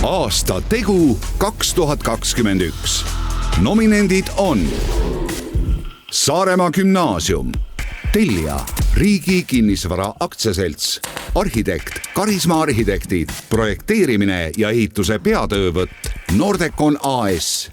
Aasta tegu 2021. Nominendid on Saaremaa gümnaasium, tellija Riigi Kinnisvara Aktsiaselts, arhitekt Karisma arhitektid, projekteerimine ja ehituse peatöövõtt Nordecon AS.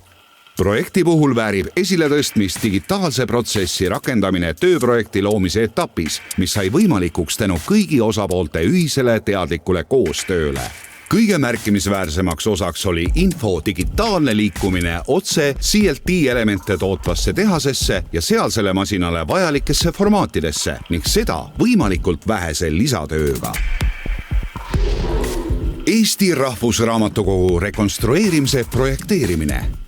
Projekti puhul väärib esiletõstmist digitaalse protsessi rakendamine tööprojekti loomise etapis, mis sai võimalikuks tänu kõigi osapoolte ühisele teadlikule koostööle. Kõige märkimisväärsemaks osaks oli info digitaalne liikumine otse CLT elemente tootvasse tehasesse ja sealsele masinale vajalikesse formaatidesse ning seda võimalikult vähese lisatööga. Eesti Rahvusraamatukogu rekonstrueerimise projekteerimine.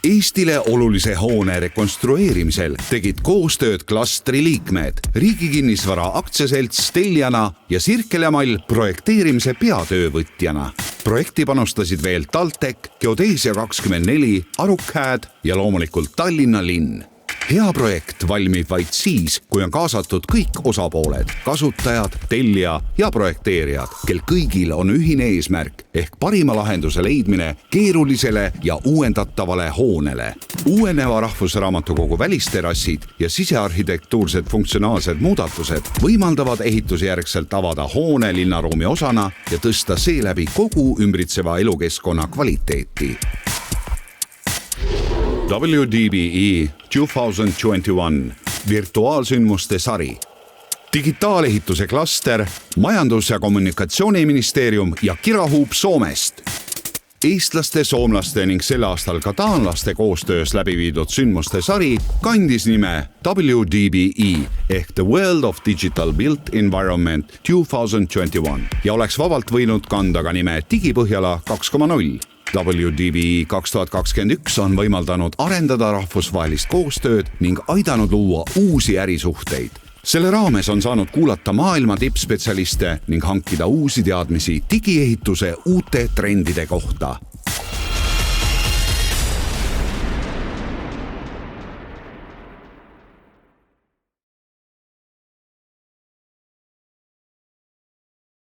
Eestile olulise hoone rekonstrueerimisel tegid koostööd klastri liikmed, Riigi Kinnisvara Aktsiaselts tellijana ja Sirkel ja Mall projekteerimise peatöövõtjana. Projekti panustasid veel TalTech, Geodesia 24, Arukhääd ja loomulikult Tallinna linn. Hea projekt valmib vaid siis, kui on kaasatud kõik osapooled, kasutajad, tellija ja projekteerijad, kel kõigil on ühine eesmärk ehk parima lahenduse leidmine keerulisele ja uuendatavale hoonele. Uueneva Rahvusraamatukogu välisterassid ja sisearhitektuursed funktsionaalsed muudatused võimaldavad ehitusjärgselt avada hoone linnaruumi osana ja tõsta seeläbi kogu ümbritseva elukeskkonna kvaliteeti. WDBE 2021 virtuaalsündmuste sari. Digitaalehituse klaster, Majandus- ja Kommunikatsiooniministeerium ja Kirahuub Soomest. Eestlaste, soomlaste ning sel aastal ka taanlaste koostöös läbi viidud sündmuste sari kandis nime WDBE ehk The World of Digital Built Environment 2021 ja oleks vabalt võinud kanda ka nime Digipõhjala 2.0. WDBE 2021 on võimaldanud arendada rahvusvahelist koostööd ning aidanud luua uusi ärisuhteid. Selle raames on saanud kuulata maailma tippspetsialiste ning hankida uusi teadmisi digiehituse uute trendide kohta.